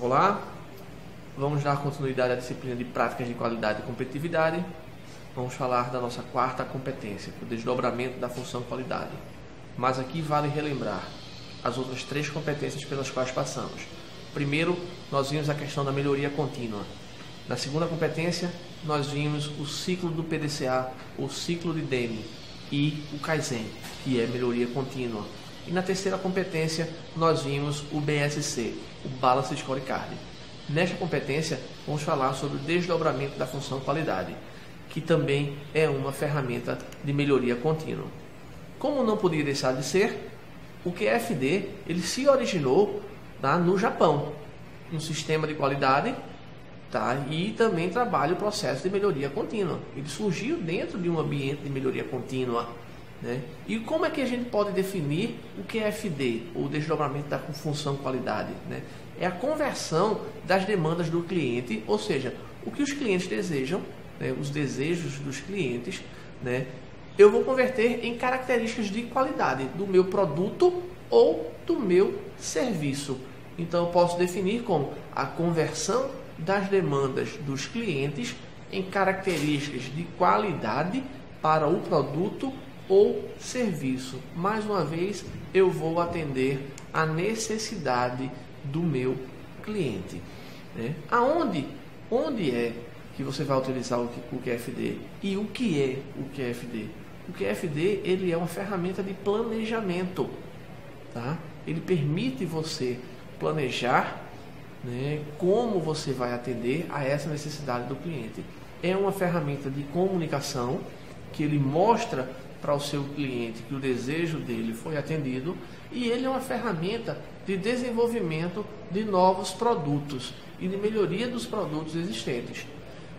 Olá, vamos dar continuidade à disciplina de práticas de qualidade e competitividade. Vamos falar da nossa quarta competência, o desdobramento da função qualidade. Mas aqui vale relembrar as outras três competências pelas quais passamos. Primeiro, nós vimos a questão da melhoria contínua. Na segunda competência, nós vimos o ciclo do PDCA, o ciclo de Deming e o Kaizen, que é melhoria contínua. E na terceira competência, nós vimos o BSC, o Balance Scorecard. Nesta competência, vamos falar sobre o desdobramento da função qualidade, que também é uma ferramenta de melhoria contínua. Como não podia deixar de ser, o QFD ele se originou no Japão, um sistema de qualidade, e também trabalha o processo de melhoria contínua. Ele surgiu dentro de um ambiente de melhoria contínua. E como é que a gente pode definir o QFD, ou desdobramento da função qualidade? É a conversão das demandas do cliente, ou seja, o que os clientes desejam, os desejos dos clientes, eu vou converter em características de qualidade do meu produto ou do meu serviço. Então eu posso definir como a conversão das demandas dos clientes em características de qualidade para o produto ou serviço. Mais uma vez, eu vou atender a necessidade do meu cliente. Onde é que você vai utilizar o QFD? E o que é o QFD? O QFD ele é uma ferramenta de planejamento. Ele permite você planejar como você vai atender a essa necessidade do cliente. É uma ferramenta de comunicação que ele mostra para o seu cliente que o desejo dele foi atendido, e ele é uma ferramenta de desenvolvimento de novos produtos e de melhoria dos produtos existentes.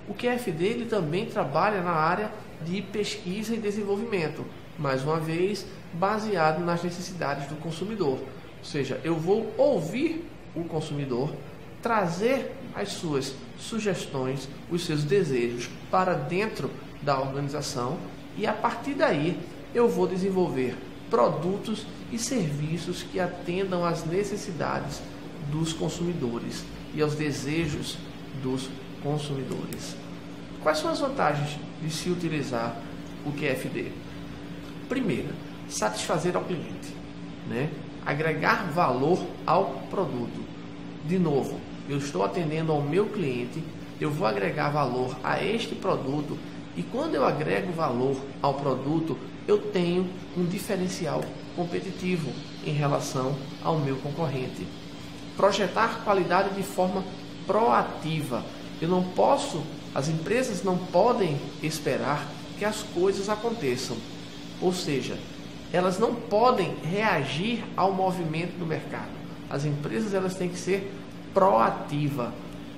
O QFD ele também trabalha na área de pesquisa e desenvolvimento, mais uma vez baseado nas necessidades do consumidor. Ou seja, eu vou ouvir o consumidor, trazer as suas sugestões, os seus desejos para dentro da organização, e a partir daí eu vou desenvolver produtos e serviços que atendam às necessidades dos consumidores e aos desejos dos consumidores. Quais são as vantagens de se utilizar o QFD? Primeira, satisfazer ao cliente, agregar valor ao produto. De novo, eu estou atendendo ao meu cliente, eu vou agregar valor a este produto, e quando eu agrego valor ao produto, eu tenho um diferencial competitivo em relação ao meu concorrente. Projetar qualidade de forma proativa. As empresas não podem esperar que as coisas aconteçam. Ou seja, elas não podem reagir ao movimento do mercado. As empresas elas têm que ser proativas.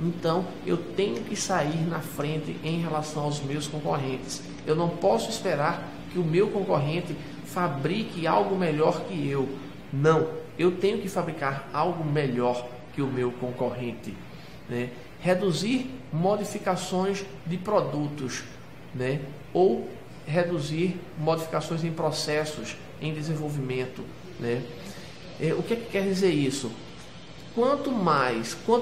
Então, eu tenho que sair na frente em relação aos meus concorrentes. Eu não posso esperar que o meu concorrente fabrique algo melhor que eu. Não, eu tenho que fabricar algo melhor que o meu concorrente. Reduzir modificações de produtos, ou reduzir modificações em processos, em desenvolvimento. O que quer dizer isso? Quanto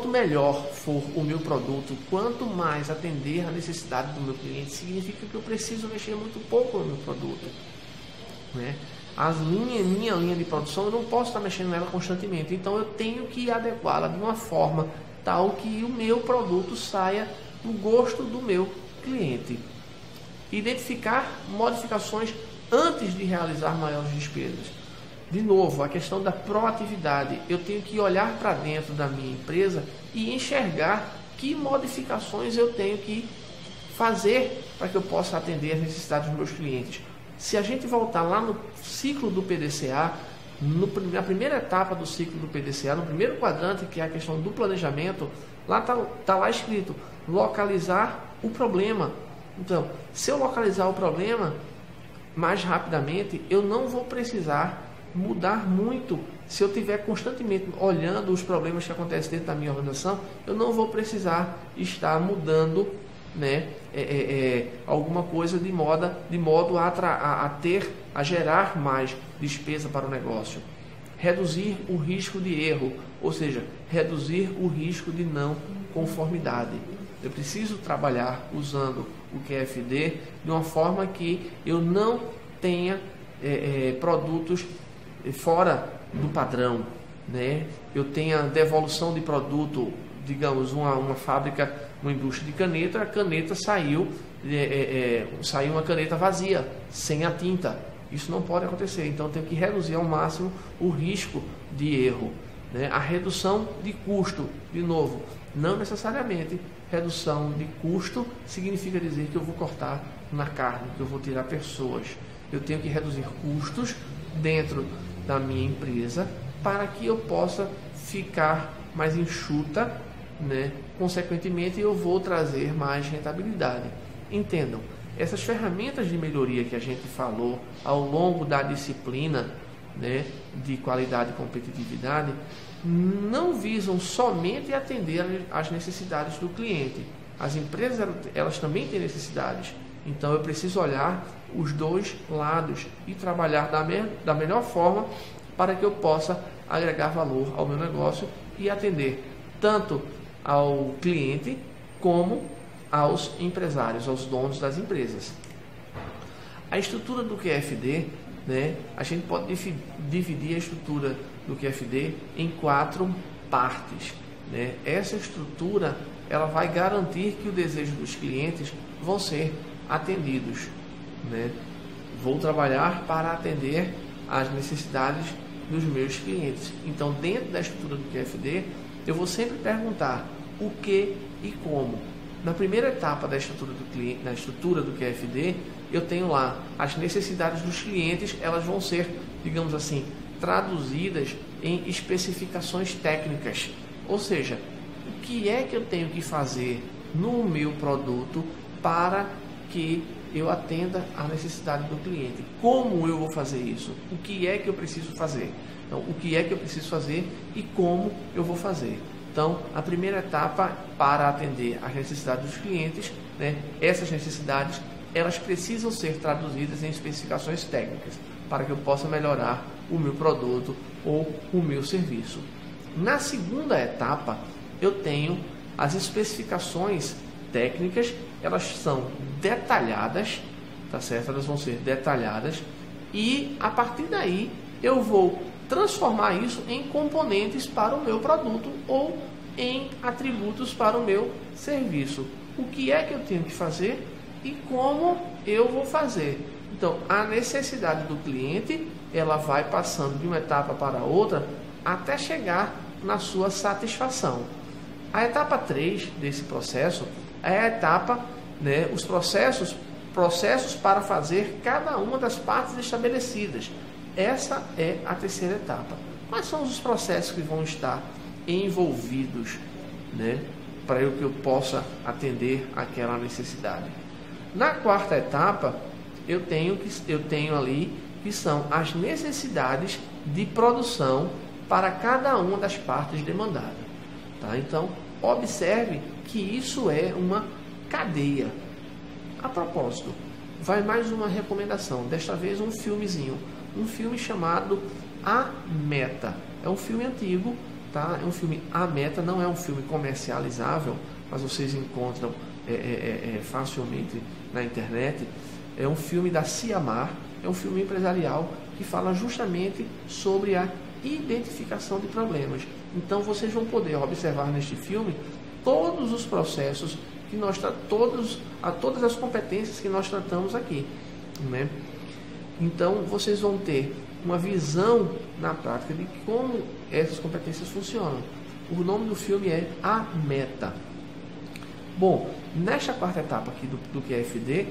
melhor for o meu produto, quanto mais atender a necessidade do meu cliente, significa que eu preciso mexer muito pouco no meu produto. Minha linha de produção, eu não posso estar mexendo nela constantemente, então eu tenho que adequá-la de uma forma tal que o meu produto saia do gosto do meu cliente. Identificar modificações antes de realizar maiores despesas. De novo, a questão da proatividade. Eu tenho que olhar para dentro da minha empresa e enxergar que modificações eu tenho que fazer para que eu possa atender as necessidades dos meus clientes. Se a gente voltar lá no ciclo do PDCA, na primeira etapa do ciclo do PDCA, no primeiro quadrante, que é a questão do planejamento, lá está lá escrito localizar o problema. Então, se eu localizar o problema mais rapidamente, eu não vou precisar mudar muito. Se eu estiver constantemente olhando os problemas que acontecem dentro da minha organização, eu não vou precisar estar mudando alguma coisa de modo a gerar mais despesa para o negócio. Reduzir o risco de erro, ou seja, reduzir o risco de não conformidade. Eu preciso trabalhar usando o QFD de uma forma que eu não tenha produtos fora do padrão, né? Eu tenha devolução de produto, digamos, uma fábrica, uma indústria de caneta, a caneta saiu uma caneta vazia, sem a tinta. Isso não pode acontecer, então eu tenho que reduzir ao máximo o risco de erro, né? A redução de custo, de novo, não necessariamente redução de custo significa dizer que eu vou cortar na carne, que eu vou tirar pessoas. Eu tenho que reduzir custos dentro da minha empresa para que eu possa ficar mais enxuta, né? Consequentemente, eu vou trazer mais rentabilidade. Entendam, essas ferramentas de melhoria que a gente falou ao longo da disciplina, né, de qualidade e competitividade, não visam somente atender às necessidades do cliente. As empresas, elas também têm necessidades. Então, eu preciso olhar os dois lados e trabalhar da melhor forma para que eu possa agregar valor ao meu negócio e atender tanto ao cliente como aos empresários, aos donos das empresas. A estrutura do QFD, né, a gente pode dividir a estrutura do QFD em 4 partes, né? Essa estrutura, ela vai garantir que o desejo dos clientes vão ser atendidos, né? Vou trabalhar para atender às necessidades dos meus clientes. Então, dentro da estrutura do QFD, eu vou sempre perguntar o que e como. Na primeira etapa da estrutura do cliente, na estrutura do QFD, eu tenho lá as necessidades dos clientes, elas vão ser, digamos assim, traduzidas em especificações técnicas. Ou seja, o que é que eu tenho que fazer no meu produto para que eu atenda à necessidade do cliente? Como eu vou fazer isso? O que é que eu preciso fazer? Então, o que é que eu preciso fazer e como eu vou fazer? Então, a primeira etapa para atender às necessidades dos clientes, né, essas necessidades, elas precisam ser traduzidas em especificações técnicas para que eu possa melhorar o meu produto ou o meu serviço. Na segunda etapa, eu tenho as especificações técnicas, elas são detalhadas, tá certo? Elas vão ser detalhadas e a partir daí eu vou transformar isso em componentes para o meu produto ou em atributos para o meu serviço. O que é que eu tenho que fazer e como eu vou fazer? Então, a necessidade do cliente, ela vai passando de uma etapa para outra até chegar na sua satisfação. A etapa 3 desse processo é a etapa, né, os processos para fazer cada uma das partes estabelecidas. Essa é a terceira etapa. Quais são os processos que vão estar envolvidos, né, para que eu possa atender aquela necessidade? Na quarta etapa, eu tenho ali que são as necessidades de produção para cada uma das partes demandadas. Tá? Então, observe que isso é uma cadeia. A propósito, vai mais uma recomendação, desta vez um filmezinho. Um filme chamado A Meta. É um filme antigo, tá? É um filme A Meta, não é um filme comercializável, mas vocês encontram facilmente na internet. É um filme da Ciamar, é um filme empresarial que fala justamente sobre a identificação de problemas. Então vocês vão poder observar neste filme todos os processos que todas as competências que nós tratamos aqui, né? Então, vocês vão ter uma visão na prática de como essas competências funcionam. O nome do filme é A Meta. Bom, nesta quarta etapa aqui do QFD,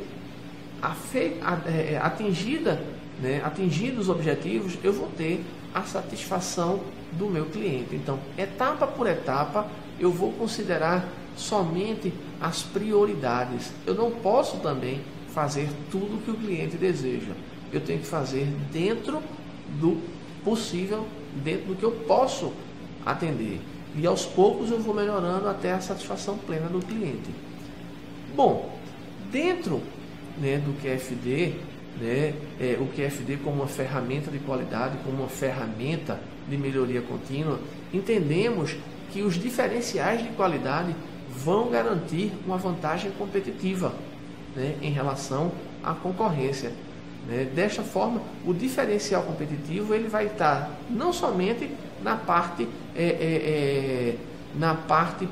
atingidos os objetivos, eu vou ter a satisfação do meu cliente. Então, etapa por etapa, eu vou considerar somente as prioridades. Eu não posso também fazer tudo o que o cliente deseja. Eu tenho que fazer dentro do possível, dentro do que eu posso atender. E aos poucos eu vou melhorando até a satisfação plena do cliente. Bom, dentro, né, do QFD, né, o QFD como uma ferramenta de qualidade, como uma ferramenta de melhoria contínua, entendemos que os diferenciais de qualidade vão garantir uma vantagem competitiva, né, em relação à concorrência. Né? Desta forma, o diferencial competitivo ele vai estar não somente na parte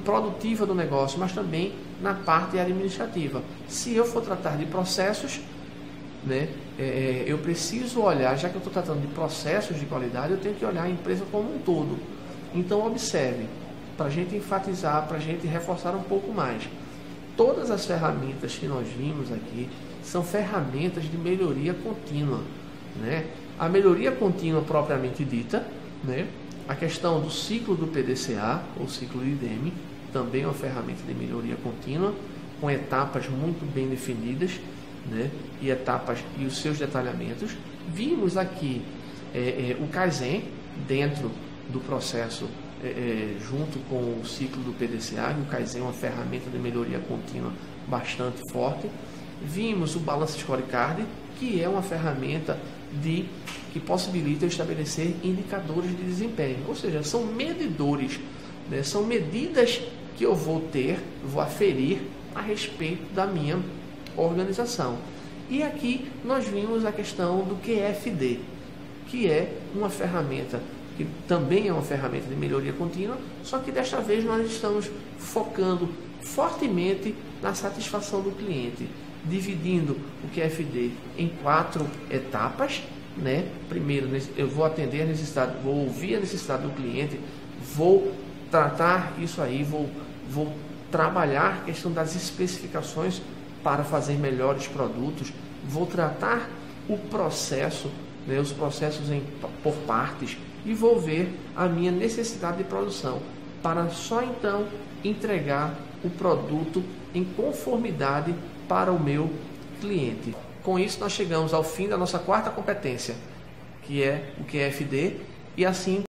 produtiva do negócio, mas também na parte administrativa. Se eu for tratar de processos, né, eu preciso olhar, já que eu estou tratando de processos de qualidade, eu tenho que olhar a empresa como um todo. Então observe, para a gente enfatizar, para a gente reforçar um pouco mais, todas as ferramentas que nós vimos aqui são ferramentas de melhoria contínua, né? A melhoria contínua propriamente dita, né? A questão do ciclo do PDCA, ou ciclo de IDEME, também é uma ferramenta de melhoria contínua, com etapas muito bem definidas, né? E etapas e os seus detalhamentos. Vimos aqui o Kaizen dentro do processo, junto com o ciclo do PDCA, e o Kaizen é uma ferramenta de melhoria contínua bastante forte. Vimos o Balance Scorecard, que é uma ferramenta que possibilita eu estabelecer indicadores de desempenho, ou seja, são medidores, né? São medidas que eu vou aferir a respeito da minha organização. E aqui nós vimos a questão do QFD, que é uma ferramenta que também é uma ferramenta de melhoria contínua, só que desta vez nós estamos focando fortemente na satisfação do cliente, dividindo o QFD em 4 etapas, né? Primeiro, eu vou atender a necessidade, vou ouvir a necessidade do cliente, vou tratar isso aí, vou trabalhar a questão das especificações para fazer melhores produtos, vou tratar o processo, né, os processos por partes, e vou ver a minha necessidade de produção, para só então entregar o produto em conformidade para o meu cliente. Com isso nós chegamos ao fim da nossa 4ª competência, que é o QFD, e assim